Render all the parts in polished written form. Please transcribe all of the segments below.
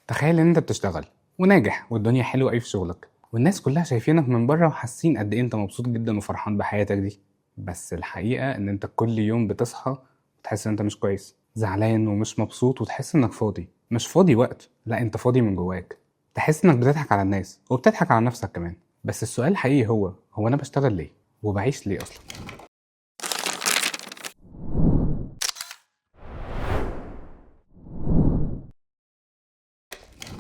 تخيل ان انت بتشتغل وناجح والدنيا حلوه قوي في شغلك، والناس كلها شايفينك من بره وحاسين قد ايه انت مبسوط جدا وفرحان بحياتك دي. بس الحقيقه ان انت كل يوم بتصحى وتحس ان انت مش كويس، زعلان ومش مبسوط، وتحس انك فاضي. مش فاضي وقت، لا انت فاضي من جواك. تحس انك بتضحك على الناس وبتضحك على نفسك كمان. بس السؤال الحقيقي هو انا بشتغل ليه وبعيش ليه اصلا؟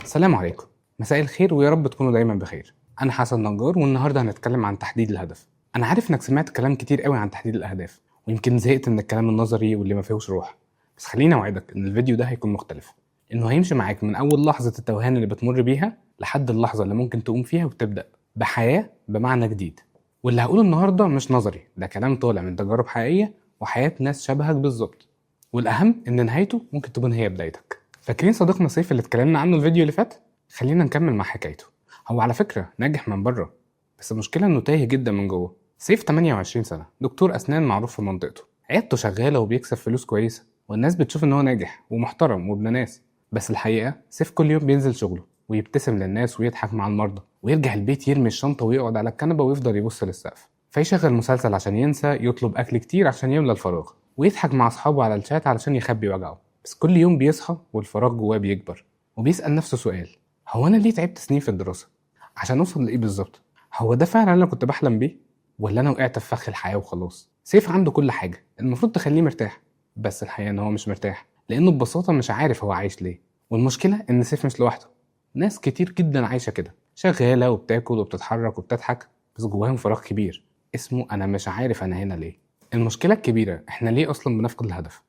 السلام عليكم، مساء الخير ويا رب تكونوا دايما بخير. انا حسن نجار والنهارده هنتكلم عن تحديد الهدف. انا عارف انك سمعت كلام كتير قوي عن تحديد الاهداف، ويمكن زهقت من الكلام النظري واللي ما فيهوش روح. بس خليني اوعدك ان الفيديو ده هيكون مختلف، انه هيمشي معاك من اول لحظه التوهان اللي بتمر بيها لحد اللحظه اللي ممكن تقوم فيها وتبدا بحياه بمعنى جديد. واللي هقوله النهارده مش نظري، ده كلام طالع من تجارب حقيقيه وحياه ناس شبهك بالظبط. والاهم ان نهايته ممكن تكون هي بدايتك. فاكرين صديقنا سيف اللي اتكلمنا عنه الفيديو اللي فات؟ خلينا نكمل مع حكايته. هو على فكرة ناجح من بره، بس المشكلة انه تايه جدا من جوه. سيف 28 سنة، دكتور اسنان معروف في منطقته، عيادته شغالة وبيكسب فلوس كويسة، والناس بتشوف ان هو ناجح ومحترم وابن ناس. بس الحقيقة سيف كل يوم بينزل شغله ويبتسم للناس ويضحك مع المرضى، ويرجع البيت يرمي الشنطة ويقعد على الكنبة ويفضل يبص للسقف، فيشغل مسلسل عشان ينسى، يطلب اكل كتير عشان يملى الفراغ، ويضحك مع اصحابه على الشات علشان يخبي وجعه. بس كل يوم بيصحى والفراغ جواه بيكبر، وبيسأل نفسه سؤال: هو انا ليه تعبت سنين في الدراسه عشان اوصل لايه بالظبط؟ هو ده فعلا اللي انا كنت بحلم بيه، ولا انا وقعت في فخ الحياه وخلاص؟ سيف عنده كل حاجه المفروض تخليه مرتاح، بس الحقيقه ان هو مش مرتاح لانه ببساطه مش عارف هو عايش ليه. والمشكله ان سيف مش لوحده، ناس كتير جدا عايشه كده، شغاله وبتاكل وبتتحرك وبتضحك، بس جواهم فراغ كبير اسمه انا مش عارف انا هنا ليه. المشكله الكبيره احنا ليه اصلا بنفقد الهدف؟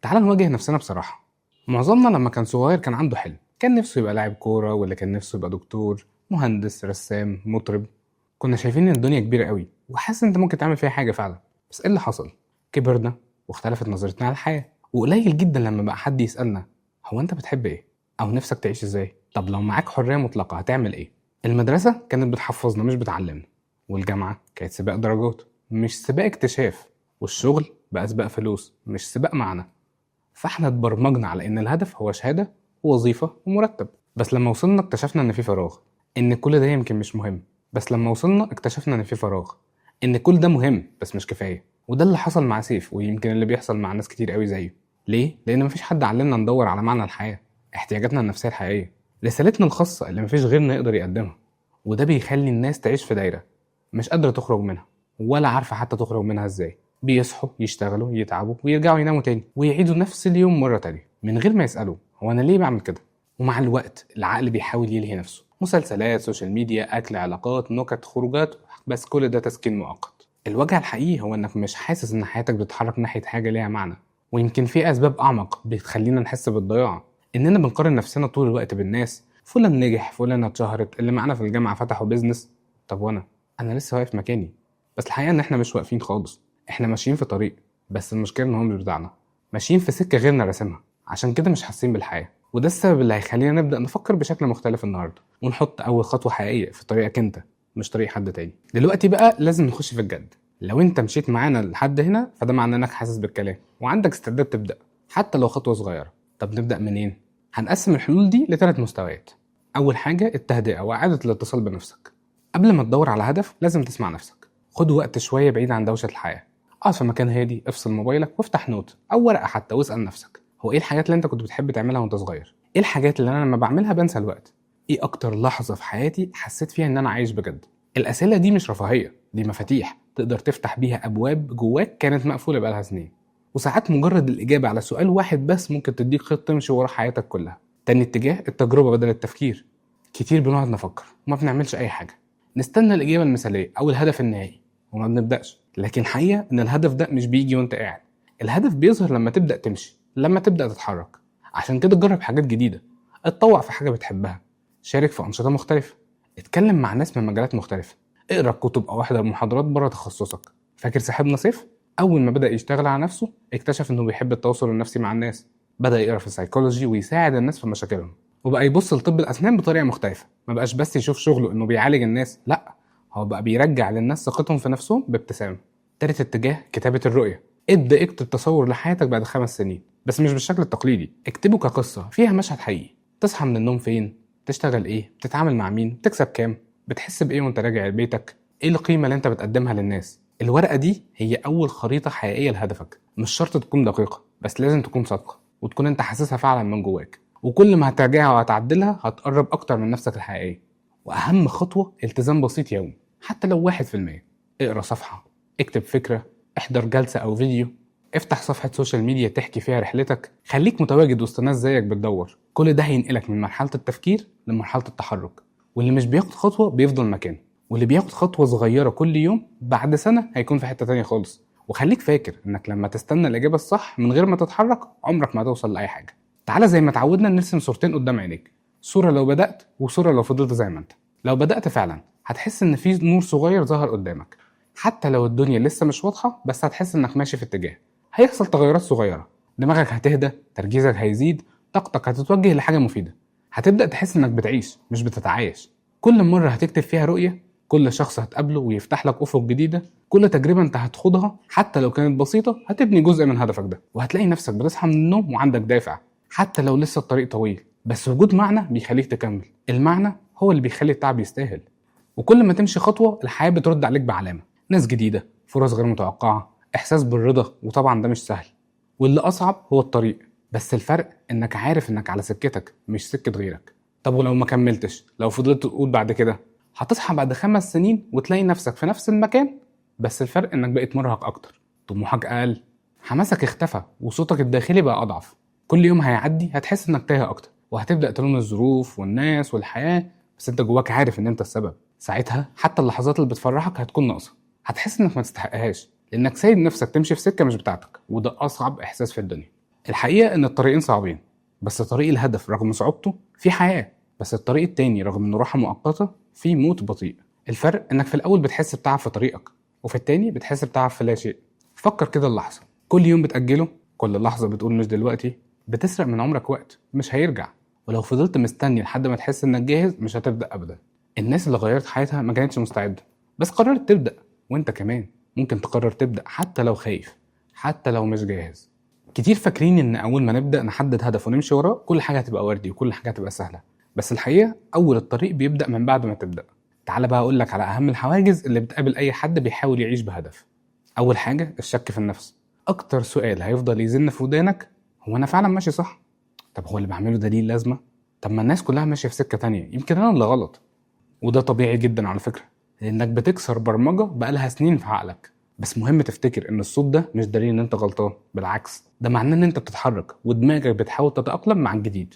تعال نواجه نفسنا بصراحه. معظمنا لما كان صغير كان عنده حلم، كان نفسه يبقى لاعب كورة، واللي كان نفسه يبقى دكتور، مهندس، رسام، مطرب. كنا شايفين ان الدنيا كبيرة قوي وحاسس ان انت ممكن تعمل فيها حاجة فعلا. بس ايه اللي حصل؟ كبرنا واختلفت نظرتنا على الحياة، وقليل جدا لما بقى حد يسألنا هو انت بتحب ايه؟ او نفسك تعيش ازاي؟ طب لو معاك حرية مطلقة هتعمل ايه؟ المدرسة كانت بتحفظنا مش بتعلمنا، والجامعة كانت سباق درجات مش سباق اكتشاف، والشغل بقى سباق فلوس مش سباق معنى. فاحنا اتبرمجنا على ان الهدف هو شهاده ووظيفه ومرتب. بس لما وصلنا اكتشفنا ان في فراغ، ان كل ده يمكن مش مهم. بس لما وصلنا اكتشفنا ان في فراغ، ان كل ده مهم بس مش كفايه. وده اللي حصل مع سيف، ويمكن اللي بيحصل مع ناس كتير قوي زيه. ليه؟ لان مفيش حد علمنا ندور على معنى الحياه، احتياجاتنا النفسيه الحقيقيه، رسالتنا الخاصه اللي مفيش غيرنا يقدر يقدمها. وده بيخلي الناس تعيش في دايره مش قادره تخرج منها، ولا عارفه حتى تخرج منها ازاي. بيصحوا يشتغلوا يتعبوا ويرجعوا يناموا تاني ويعيدوا نفس اليوم مرة تانية من غير ما يسألوا هو أنا ليه بعمل كده. ومع الوقت العقل بيحاول يلهي نفسه، مسلسلات، سوشيال ميديا، أكل، علاقات، نكت، خروجات، بس كل ده تسكين مؤقت. الوجع الحقيقي هو إنك مش حاسس إن حياتك بتتحرك ناحية حاجة ليها معنى. ويمكن في أسباب أعمق بتخلينا نحس بالضياع، إننا بنقارن نفسنا طول الوقت بالناس. فلان نجح، فلان اتشهرت، اللي معانا في الجامعة فتحوا بيزنس. طب وأنا لسه واقف مكاني. بس الحقيقة إن إحنا مش واقفين خالص، احنا ماشيين في طريق، بس المشكله ان هو مش بتاعنا، ماشيين في سكه غيرنا راسمها. عشان كده مش حاسين بالحياه، وده السبب اللي هيخلينا نبدا نفكر بشكل مختلف النهارده، ونحط اول خطوه حقيقيه في طريقك انت، مش طريق حد تاني. دلوقتي بقى لازم نخش في الجد. لو انت مشيت معانا لحد هنا فده معناه انك حاسس بالكلام وعندك استعداد تبدا، حتى لو خطوه صغيره. طب نبدا منين؟ هنقسم الحلول دي لثلاث مستويات. اول حاجه التهدئه واعاده الاتصال بنفسك. قبل ما تدور على هدف لازم تسمع نفسك. خد وقت شويه بعيد عن دوشه الحياه، اقعد في مكان هادي، افصل موبايلك وافتح نوت او ورقه حتى، واسال نفسك هو ايه الحاجات اللي انت كنت بتحب تعملها وانت صغير؟ ايه الحاجات اللي انا لما بعملها بنسى الوقت؟ ايه اكتر لحظه في حياتي حسيت فيها ان انا عايش بجد؟ الاسئله دي مش رفاهيه، دي مفاتيح تقدر تفتح بيها ابواب جواك كانت مقفوله بقالها سنين. وساعات مجرد الاجابه على سؤال واحد بس ممكن تديك خط تمشي ورا حياتك كلها. تاني اتجاه التجربه بدل التفكير. كتير بنقعد نفكر وما بنعملش اي حاجه، نستنى الاجابه المثاليه او الهدف النهائي وما بنبداش. لكن الحقيقه ان الهدف ده مش بيجي وانت قاعد، الهدف بيظهر لما تبدا تمشي، لما تبدا تتحرك. عشان كده جرب حاجات جديده، اتطوع في حاجه بتحبها، شارك في انشطه مختلفه، اتكلم مع ناس من مجالات مختلفه، اقرا كتب او احضر محاضرات بره تخصصك. فاكر صاحبنا سيف؟ اول ما بدا يشتغل على نفسه اكتشف انه بيحب التواصل النفسي مع الناس، بدا يقرا في السايكولوجي ويساعد الناس في مشاكلهم، وبقى يبص لطب الاسنان بطريقه مختلفه. ما بقاش بس يشوف شغله انه بيعالج الناس، لا، هو بقى بيرجع للناس ثقتهم في نفسهم بابتسامه. تالت اتجاه كتابه الرؤيه. اكتب تصور لحياتك بعد 5 سنين، بس مش بالشكل التقليدي، اكتبه كقصه فيها مشهد حقيقي. تصحى من النوم فين، تشتغل ايه، بتتعامل مع مين، بتكسب كام، بتحس بايه وانت راجع بيتك، ايه القيمة اللي انت بتقدمها للناس. الورقة دي هي اول خريطة حقيقية لهدفك. مش شرط تكون دقيقة، بس لازم تكون صادقة وتكون انت حاسسها فعلا من جواك. وكل ما هتراجعها وهتعدلها هتقرب اكتر من نفسك الحقيقية. واهم خطوة التزام بسيط يومي، حتى لو 1%. اقرا صفحة، اكتب فكرة، احضر جلسة او فيديو، افتح صفحة سوشيال ميديا تحكي فيها رحلتك. خليك متواجد وسط ناس زيك بتدور. كل ده هينقلك من مرحلة التفكير لمرحلة التحرك. واللي مش بياخد خطوة بيفضل مكانه، واللي بياخد خطوة صغيرة كل يوم بعد سنة هيكون في حتة تانية خالص. وخليك فاكر انك لما تستنى الإجابة الصح من غير ما تتحرك عمرك ما هتوصل لأي حاجة. تعالى زي ما تعودنا نرسم صورتين قدام عينيك، صورة لو بدأت وصورة لو فضلت زي ما انت. لو بدأت فعلا هتحس ان في نور صغير ظهر قدامك، حتى لو الدنيا لسه مش واضحة، بس هتحس انك ماشي في اتجاه. هيحصل تغيرات صغيرة، دماغك هتهدى، تركيزك هيزيد، طاقتك هتتوجه لحاجة مفيدة. هتبدأ تحس انك بتعيش مش بتتعايش. كل مرة هتكتب فيها رؤية، كل شخص هتقابله ويفتح لك أفق جديدة، كل تجربة انت هتخوضها حتى لو كانت بسيطة هتبني جزء من هدفك ده. وهتلاقي نفسك بتصحى من النوم وعندك دافع، حتى لو لسه الطريق طويل، بس وجود معنى بيخليك تكمل. المعنى هو اللي بيخلي التعب يستاهل. وكل ما تمشي خطوة الحياة بترد عليك بعلامة، ناس جديدة، فرص غير متوقعة، إحساس بالرضا. وطبعا ده مش سهل، واللي أصعب هو الطريق، بس الفرق إنك عارف إنك على سكتك مش سكة غيرك. طب ولو ما كملتش، لو فضلت تقول بعد كده، هتصحى بعد 5 سنين وتلاقي نفسك في نفس المكان، بس الفرق إنك بقيت مرهق أكتر، طموحك أقل، حماسك اختفى، وصوتك الداخلي بقى أضعف. كل يوم هيعدي هتحس إنك تايه أكتر، وهتبدأ تلوم الظروف والناس والحياة، بس انت جواك عارف ان انت السبب. ساعتها حتى اللحظات اللي بتفرحك هتكون ناقصه، هتحس انك ما تستحقهاش، لانك سايب نفسك تمشي في سكه مش بتاعتك، وده اصعب احساس في الدنيا. الحقيقه ان الطريقين صعبين، بس طريق الهدف رغم صعوبته فيه حياه، بس الطريق التاني رغم انه راحه مؤقته فيه موت بطيء. الفرق انك في الاول بتحس بتعب في طريقك، وفي التاني بتحس بتعب في لا شيء. فكر كده اللحظه، كل يوم بتاجله، كل لحظه بتقول مش دلوقتي، بتسرق من عمرك وقت مش هيرجع. ولو فضلت مستني لحد ما تحس انك جاهز مش هتبدأ ابدا. الناس اللي غيرت حياتها ما كانتش مستعدة، بس قررت تبدأ. وانت كمان ممكن تقرر تبدأ حتى لو خايف، حتى لو مش جاهز. كتير فاكرين ان اول ما نبدأ نحدد هدف ونمشي وراه كل حاجة هتبقى وردي وكل حاجة هتبقى سهلة، بس الحقيقة اول الطريق بيبدأ من بعد ما تبدأ. تعال بقى اقولك على اهم الحواجز اللي بتقابل اي حد بيحاول يعيش بهدف. اول حاجة الشك في النفس. اكتر سؤال هيفضل يزن في ودانك، هو انا فعلا ماشي صح؟ طب هو اللي بعمله ده ليه لازمة؟ طب ما الناس كلها ماشية في سكة تانية، يمكن انا اللي غلط. وده طبيعي جدا على فكرة، لانك بتكسر برمجة بقالها سنين في عقلك. بس مهم تفتكر ان الصوت ده مش دليل ان انت غلطان، بالعكس ده معناه ان انت بتتحرك ودماغك بتحاول تتأقلم مع الجديد.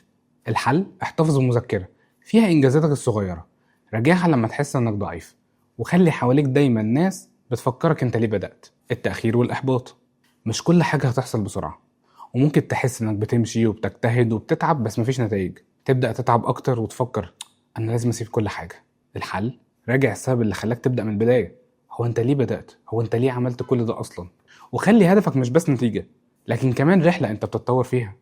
الحل احتفظ بمذكرة فيها انجازاتك الصغيرة، راجعها لما تحس انك ضعيف، وخلي حواليك دايما ناس بتفكرك انت ليه بدأت. التأخير والإحباط، مش كل حاجة هتحصل بسرعة، وممكن تحس انك بتمشي وبتجتهد وبتتعب بس مفيش نتائج، تبدأ تتعب اكتر وتفكر انا لازم اسيب كل حاجة. الحل راجع السبب اللي خلاك تبدأ من البداية. هو انت ليه بدأت؟ هو انت ليه عملت كل ده اصلا؟ وخلي هدفك مش بس نتيجة، لكن كمان رحلة انت بتتطور فيها.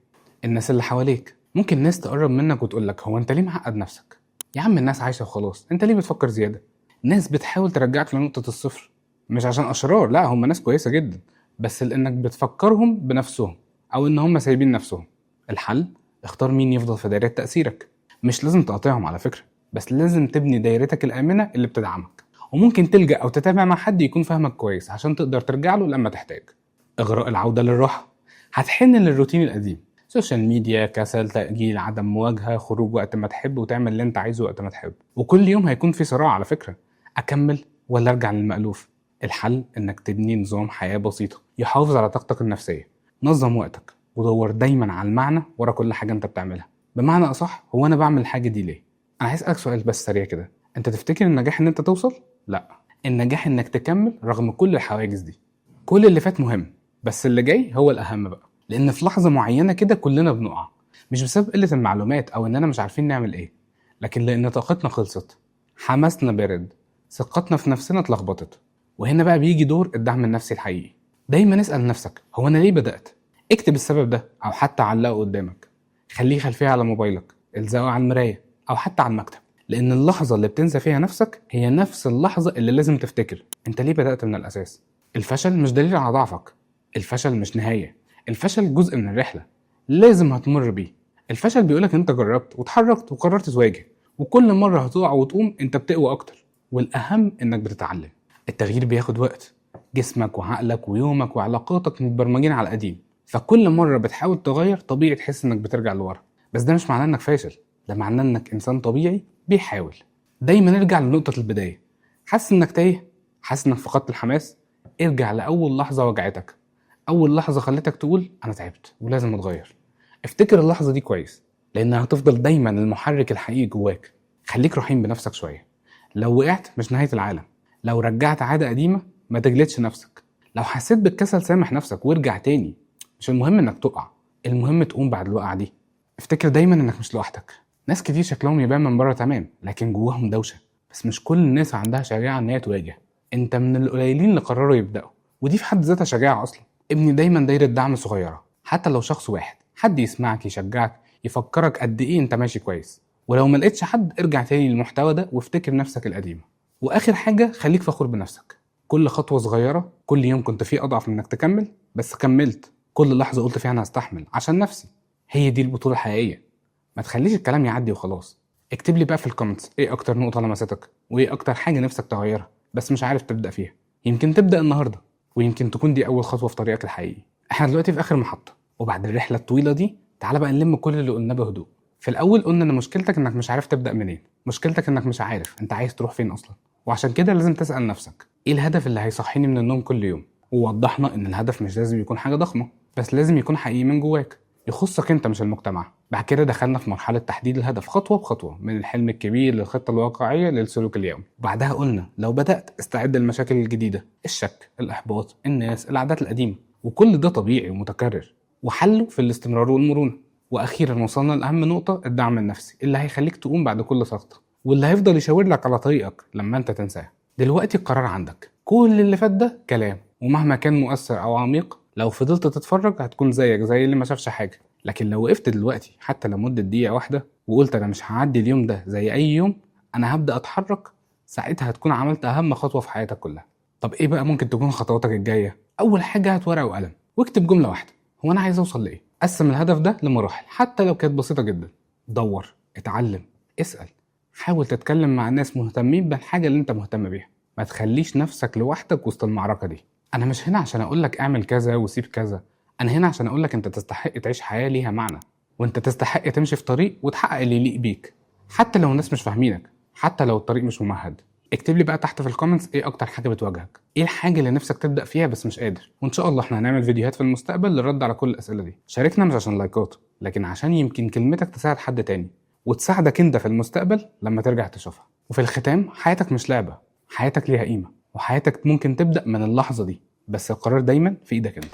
الناس اللي حواليك، ممكن ناس تقرب منك وتقولك هو انت ليه معقد نفسك؟ يا عم الناس عايشة وخلاص، انت ليه بتفكر زيادة؟ ناس بتحاول ترجعك لنقطة الصفر، مش عشان اشرار، لا هم ناس كويسة جدا، بس لانك بتفكرهم بنفسهم او ان هم سايبين نفسهم. الحل اختار مين يفضل في دايرة تأثيرك. مش لازم تقاطعهم على فكرة، بس لازم تبني دايرتك الآمنة اللي بتدعمك، وممكن تلجأ أو تتابع مع حد يكون فاهمك كويس عشان تقدر ترجع له لما تحتاج. إغراء العودة للراحة، هتحن للروتين القديم، سوشيال ميديا، كسل، تأجيل، عدم مواجهة، خروج وقت ما تحب وتعمل اللي انت عايزه وقت ما تحب. وكل يوم هيكون في صراع على فكرة، أكمل ولا أرجع للمألوف. الحل إنك تبني نظام حياة بسيطة يحافظ على طاقتك النفسية. نظم وقتك ودور دايما على المعنى ورا كل حاجة انت بتعملها. بمعنى أصح، هو أنا بعمل الحاجة دي ليه؟ أنا عايز أسألك سؤال بس سريع كده، أنت تفتكر النجاح إن أنت توصل؟ لأ، النجاح إنك تكمل رغم كل الحواجز دي. كل اللي فات مهم، بس اللي جاي هو الأهم بقى، لأن في لحظة معينة كده كلنا بنقع، مش بسبب قلة المعلومات أو إننا مش عارفين نعمل إيه، لكن لأن طاقتنا خلصت، حماسنا برد، ثقتنا في نفسنا اتلخبطت. وهنا بقى بيجي دور الدعم النفسي الحقيقي. دايما اسأل نفسك هو أنا ليه بدأت؟ اكتب السبب ده أو حتى علقه قدامك، خليه خلفية على موبايلك، الزقه على المراية أو حتى على المكتب، لأن اللحظة اللي بتنسى فيها نفسك هي نفس اللحظة اللي لازم تفتكر أنت ليه بدأت من الأساس. الفشل مش دليل على ضعفك، الفشل مش نهاية، الفشل جزء من الرحلة لازم هتمر بيه. الفشل بيقولك انت جربت واتحركت وقررت تواجه، وكل مرة هتقع وتقوم انت بتقوى اكتر، والاهم انك بتتعلم. التغيير بياخد وقت، جسمك وعقلك ويومك وعلاقاتك متبرمجين على القديم، فكل مرة بتحاول تغير طبيعي تحس انك بترجع لورا. بس ده مش معناه انك فاشل، ده معناه انك انسان طبيعي بيحاول. دايما ارجع لنقطة البداية. حاسس انك تايه، حاسس انك فقدت الحماس، ارجع لأول لحظة وجعتك، أول لحظة خلتك تقول أنا تعبت ولازم أتغير. افتكر اللحظة دي كويس، لأنها هتفضل دايما المحرك الحقيقي جواك. خليك رحيم بنفسك شوية. لو وقعت مش نهاية العالم، لو رجعت عادة قديمة ما تجلدش نفسك، لو حسيت بالكسل سامح نفسك وارجع تاني. مش المهم انك تقع، المهم تقوم بعد الوقعة دي. افتكر دايما انك مش لوحدك. ناس كتير شكلهم يبان من بره تمام لكن جواهم دوشة، بس مش كل الناس عندها شجاعة ان هي تواجه. انت من القليلين اللي قرروا يبدأوا، ودي في حد ذاتها شجاعة اصلا. ابني دايما دايرة دعم صغيرة، حتى لو شخص واحد، حد يسمعك يشجعك يفكرك قد ايه انت ماشي كويس. ولو ما لقيتش حد ارجع تاني للمحتوى ده وافتكر نفسك القديمة. واخر حاجة خليك فخور بنفسك. كل خطوة صغيرة، كل يوم كنت فيه اضعف من انك تكمل بس كملت، كل لحظة قلت فيها انا هستحمل عشان نفسي، هي دي البطولة الحقيقية. ما تخليش الكلام يعدي وخلاص. اكتب لي بقى في الكومنتس ايه اكتر نقطة لمستك، وايه اكتر حاجة نفسك تغيرها بس مش عارف تبدأ فيها. يمكن تبدأ النهاردة، ويمكن تكون دي اول خطوة في طريقك الحقيقي. احنا دلوقتي في اخر محطة، وبعد الرحلة الطويلة دي تعالى بقى نلم كل اللي قلناه بهدوء. في الاول قلنا ان مشكلتك انك مش عارف تبدأ منين، مشكلتك انك مش عارف انت عايز تروح فين اصلا، وعشان كده لازم تسأل نفسك ايه الهدف اللي هيصحيني من النوم كل يوم. ووضحنا ان الهدف مش لازم يكون حاجة ضخمة، بس لازم يكون حقيقي من جواك، يخصك انت مش المجتمع. بعد كده دخلنا في مرحلة تحديد الهدف خطوة بخطوة، من الحلم الكبير للخطة الواقعية للسلوك اليومي. بعدها قلنا لو بدأت استعد للمشاكل الجديدة، الشك، الإحباط، الناس، العادات القديمة، وكل ده طبيعي ومتكرر، وحله في الاستمرار والمرونة. وأخيرا وصلنا لأهم نقطة، الدعم النفسي اللي هيخليك تقوم بعد كل سقطة، واللي هيفضل يشاور لك على طريقك لما انت تنساه. دلوقتي القرار عندك، كل اللي فات ده كلام، ومهما كان مؤثر أو عميق لو فضلت تتفرج هتكون زيك زي اللي ما شافش حاجة. لكن لو وقفت دلوقتي حتى لمدة دقيقة واحدة وقلت أنا مش هعدي اليوم ده زي أي يوم، أنا هبدأ أتحرك، ساعتها هتكون عملت أهم خطوة في حياتك كلها. طب إيه بقى ممكن تكون خطواتك الجاية؟ أول حاجة هات ورقة وقلم واكتب جملة واحدة، هو أنا عايز أوصل لإيه؟ قسم الهدف ده لمراحل حتى لو كانت بسيطة جدا. دور، اتعلم، اسأل، حاول تتكلم مع ناس مهتمين بالحاجة اللي أنت مهتم بيها. ما تخليش نفسك لوحدك وسط المعركة دي. أنا مش هنا عشان أقولك اعمل كذا وسيب كذا، أنا هنا عشان أقولك أنت تستحق تعيش حياة ليها معنى، وأنت تستحق تمشي في طريق وتحقق اللي يليق بيك، حتى لو الناس مش فاهمينك، حتى لو الطريق مش ممهد. اكتب لي بقى تحت في الكومنتس ايه أكتر حاجة بتواجهك، ايه الحاجة اللي نفسك تبدأ فيها بس مش قادر. وإن شاء الله احنا هنعمل فيديوهات في المستقبل للرد على كل الأسئلة دي. شاركنا مش عشان لايكات، لكن عشان يمكن كلمتك تساعد حد تاني وتساعدك انت في المستقبل لما ترجع تشوفها. وفي الختام، حياتك مش لعبة، حياتك ليها قيمة، وحياتك ممكن تبدأ من اللحظة دي، بس القرار دايما في ايدك انت.